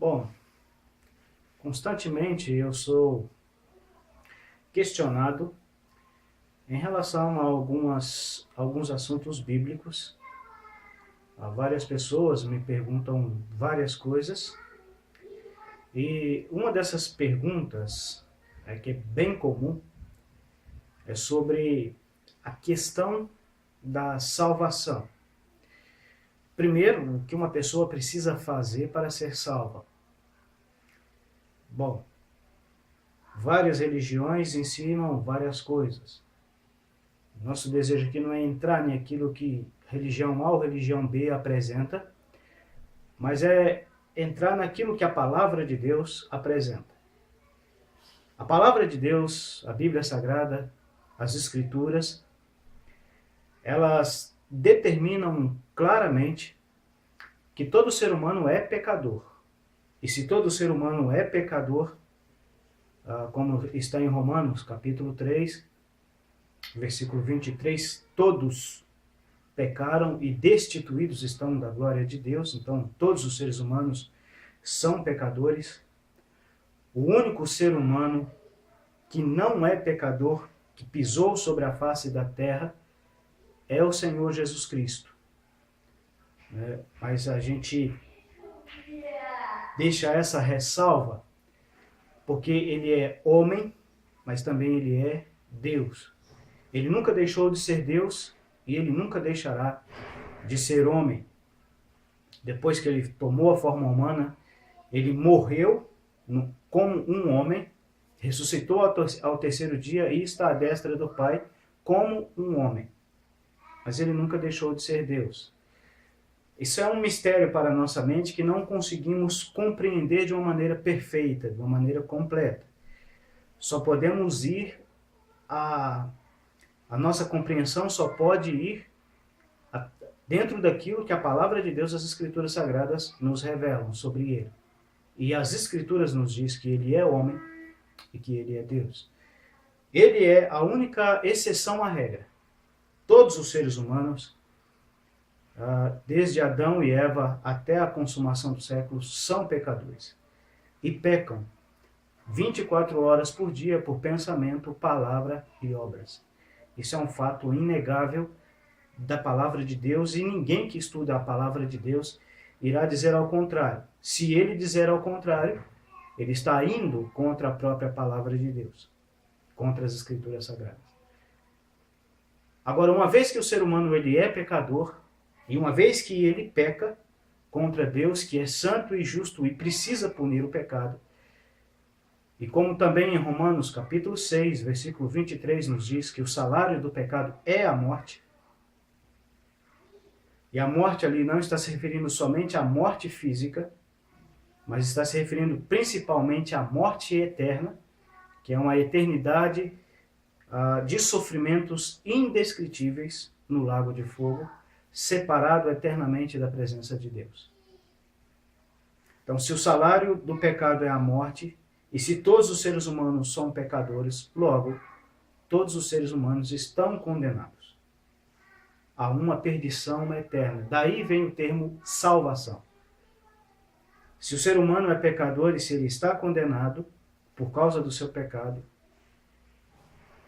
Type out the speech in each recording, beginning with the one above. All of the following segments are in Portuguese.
Bom, constantemente eu sou questionado em relação a alguns assuntos bíblicos. Várias pessoas me perguntam várias coisas e uma dessas perguntas, que é bem comum, é sobre a questão da salvação. Primeiro, o que uma pessoa precisa fazer para ser salva? Bom, várias religiões ensinam várias coisas. Nosso desejo aqui não é entrar naquilo que religião A ou religião B apresenta, mas é entrar naquilo que a palavra de Deus apresenta. A palavra de Deus, a Bíblia Sagrada, as Escrituras, elas determinam claramente que todo ser humano é pecador. E se todo ser humano é pecador, como está em Romanos capítulo 3, versículo 23, todos pecaram e destituídos estão da glória de Deus. Então todos os seres humanos são pecadores. O único ser humano que não é pecador, que pisou sobre a face da terra, é o Senhor Jesus Cristo. Mas a gente deixa essa ressalva, porque ele é homem, mas também ele é Deus. Ele nunca deixou de ser Deus e ele nunca deixará de ser homem. Depois que ele tomou a forma humana, ele morreu como um homem, ressuscitou ao terceiro dia e está à destra do Pai como um homem. Mas ele nunca deixou de ser Deus. Isso é um mistério para a nossa mente que não conseguimos compreender de uma maneira perfeita, de uma maneira completa. Só podemos ir a nossa compreensão só pode ir dentro daquilo que a palavra de Deus, as Escrituras Sagradas, nos revelam sobre ele. E as Escrituras nos diz que ele é homem e que ele é Deus. Ele é a única exceção à regra. Todos os seres humanos, desde Adão e Eva até a consumação dos séculos, são pecadores. E pecam 24 horas por dia por pensamento, palavra e obras. Isso é um fato inegável da palavra de Deus e ninguém que estuda a palavra de Deus irá dizer ao contrário. Se ele dizer ao contrário, ele está indo contra a própria palavra de Deus, contra as Escrituras Sagradas. Agora, uma vez que o ser humano ele é pecador, e uma vez que ele peca contra Deus, que é santo e justo e precisa punir o pecado, e como também em Romanos capítulo 6, versículo 23 nos diz que o salário do pecado é a morte, e a morte ali não está se referindo somente à morte física, mas está se referindo principalmente à morte eterna, que é uma eternidade de sofrimentos indescritíveis no lago de fogo, separado eternamente da presença de Deus. Então, se o salário do pecado é a morte, e se todos os seres humanos são pecadores, logo, todos os seres humanos estão condenados a uma perdição eterna. Daí vem o termo salvação. Se o ser humano é pecador e se ele está condenado por causa do seu pecado,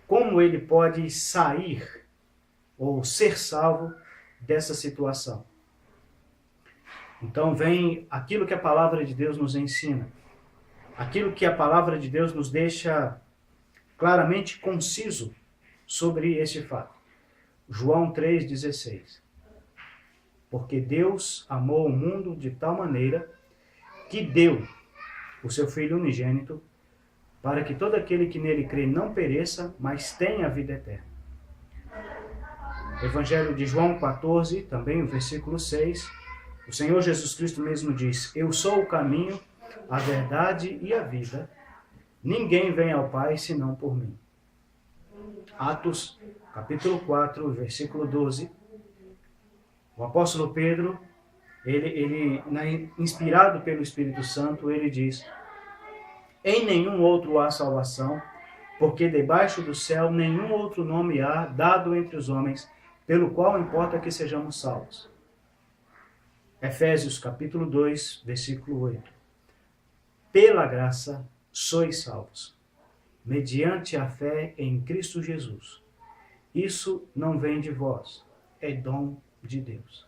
como ele pode sair ou ser salvo dessa situação? Então vem aquilo que a palavra de Deus nos ensina. Aquilo que a palavra de Deus nos deixa claramente conciso sobre este fato. João 3,16. Porque Deus amou o mundo de tal maneira que deu o seu Filho unigênito para que todo aquele que nele crê não pereça, mas tenha a vida eterna. Evangelho de João 14, também o versículo 6, o Senhor Jesus Cristo mesmo diz: Eu sou o caminho, a verdade e a vida. Ninguém vem ao Pai senão por mim. Atos, capítulo 4, versículo 12. O apóstolo Pedro, inspirado pelo Espírito Santo, ele diz: Em nenhum outro há salvação, porque debaixo do céu nenhum outro nome há dado entre os homens, pelo qual importa que sejamos salvos. Efésios capítulo 2, versículo 8. pela graça sois salvos, mediante a fé em Cristo Jesus. Isso não vem de vós, é dom de Deus.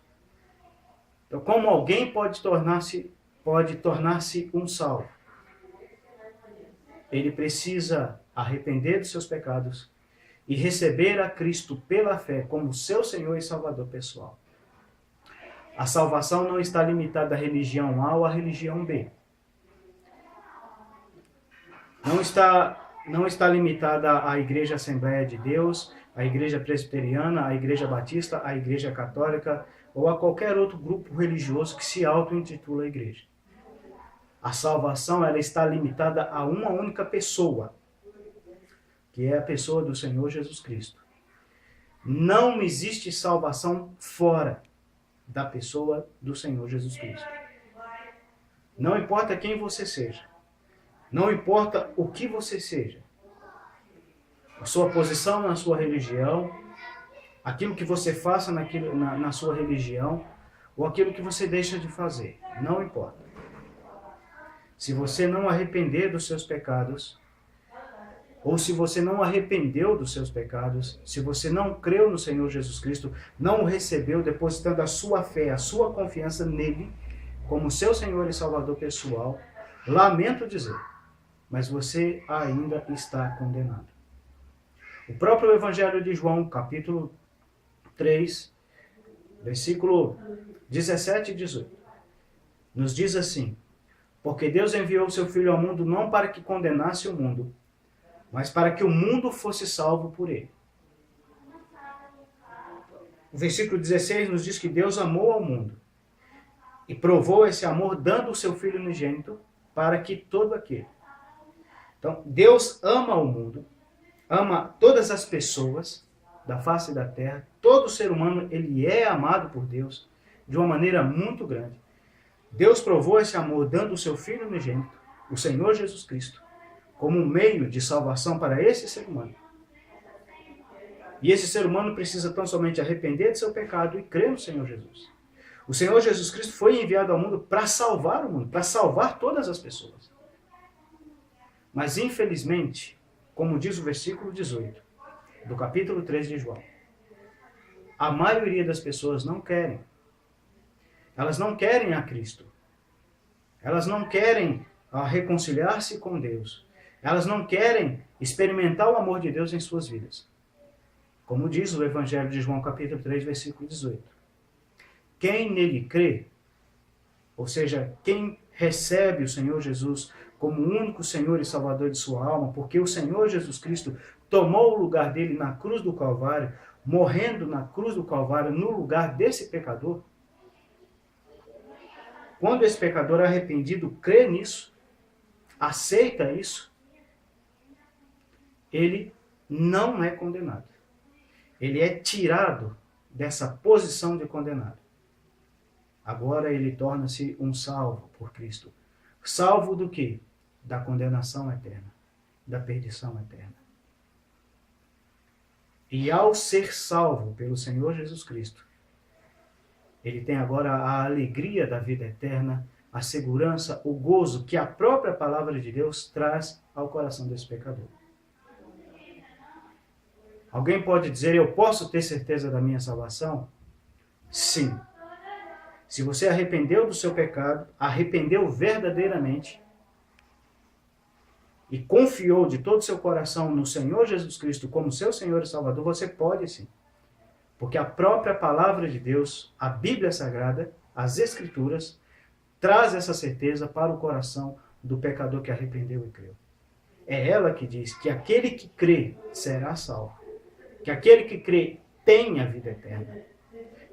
Então, como alguém pode tornar-se um salvo? Ele precisa arrepender dos seus pecados e receber a Cristo pela fé como seu Senhor e Salvador pessoal. A salvação não está limitada à religião A ou à religião B. Não está limitada à Igreja Assembleia de Deus, à Igreja Presbiteriana, à Igreja Batista, à Igreja Católica ou a qualquer outro grupo religioso que se auto-intitula igreja. A salvação ela está limitada a uma única pessoa, que é a pessoa do Senhor Jesus Cristo. Não existe salvação fora da pessoa do Senhor Jesus Cristo. Não importa quem você seja. Não importa o que você seja. A sua posição na sua religião, aquilo que você faça na sua religião, ou aquilo que você deixa de fazer. Não importa. Se você não arrepender dos seus pecados, ou se você não arrependeu dos seus pecados, se você não creu no Senhor Jesus Cristo, não o recebeu, depositando a sua fé, a sua confiança nele, como seu Senhor e Salvador pessoal, lamento dizer, mas você ainda está condenado. O próprio Evangelho de João, capítulo 3, versículo 17 e 18, nos diz assim: porque Deus enviou o seu Filho ao mundo não para que condenasse o mundo, mas para que o mundo fosse salvo por ele. O versículo 16 nos diz que Deus amou ao mundo e provou esse amor dando o seu Filho unigênito para que todo aquele. Então, Deus ama o mundo, ama todas as pessoas da face da terra, todo ser humano ele é amado por Deus de uma maneira muito grande. Deus provou esse amor dando o seu Filho unigênito, o Senhor Jesus Cristo, como um meio de salvação para esse ser humano. E esse ser humano precisa tão somente arrepender de seu pecado e crer no Senhor Jesus. O Senhor Jesus Cristo foi enviado ao mundo para salvar o mundo, para salvar todas as pessoas. Mas infelizmente, como diz o versículo 18 do capítulo 3 de João, a maioria das pessoas não querem. Elas não querem a Cristo. Elas não querem reconciliar-se com Deus. Elas não querem experimentar o amor de Deus em suas vidas. Como diz o Evangelho de João, capítulo 3, versículo 18. Quem nele crê, ou seja, quem recebe o Senhor Jesus como o único Senhor e Salvador de sua alma, porque o Senhor Jesus Cristo tomou o lugar dele na cruz do Calvário, morrendo na cruz do Calvário no lugar desse pecador. Quando esse pecador arrependido crê nisso, aceita isso, ele não é condenado. Ele é tirado dessa posição de condenado. Agora ele torna-se um salvo por Cristo. Salvo do quê? Da condenação eterna, da perdição eterna. E ao ser salvo pelo Senhor Jesus Cristo, ele tem agora a alegria da vida eterna, a segurança, o gozo que a própria palavra de Deus traz ao coração desse pecador. Alguém pode dizer, eu posso ter certeza da minha salvação? Sim. Se você arrependeu do seu pecado, arrependeu verdadeiramente e confiou de todo o seu coração no Senhor Jesus Cristo como seu Senhor e Salvador, você pode sim. Porque a própria palavra de Deus, a Bíblia Sagrada, as Escrituras, traz essa certeza para o coração do pecador que arrependeu e creu. É ela que diz que aquele que crê será salvo. Que aquele que crê tem a vida eterna.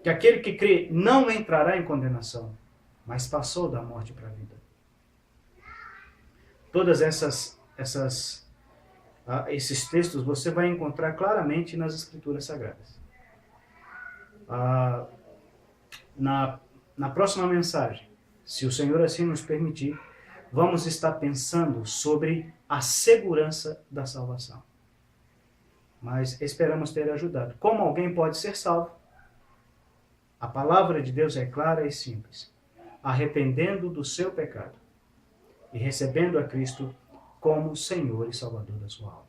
Que aquele que crê não entrará em condenação, mas passou da morte para a vida. Todas esses textos você vai encontrar claramente nas Escrituras Sagradas. Na próxima mensagem, se o Senhor assim nos permitir, vamos estar pensando sobre a segurança da salvação. Mas esperamos ter ajudado. Como alguém pode ser salvo? A palavra de Deus é clara e simples. Arrependendo do seu pecado e recebendo a Cristo como Senhor e Salvador da sua alma.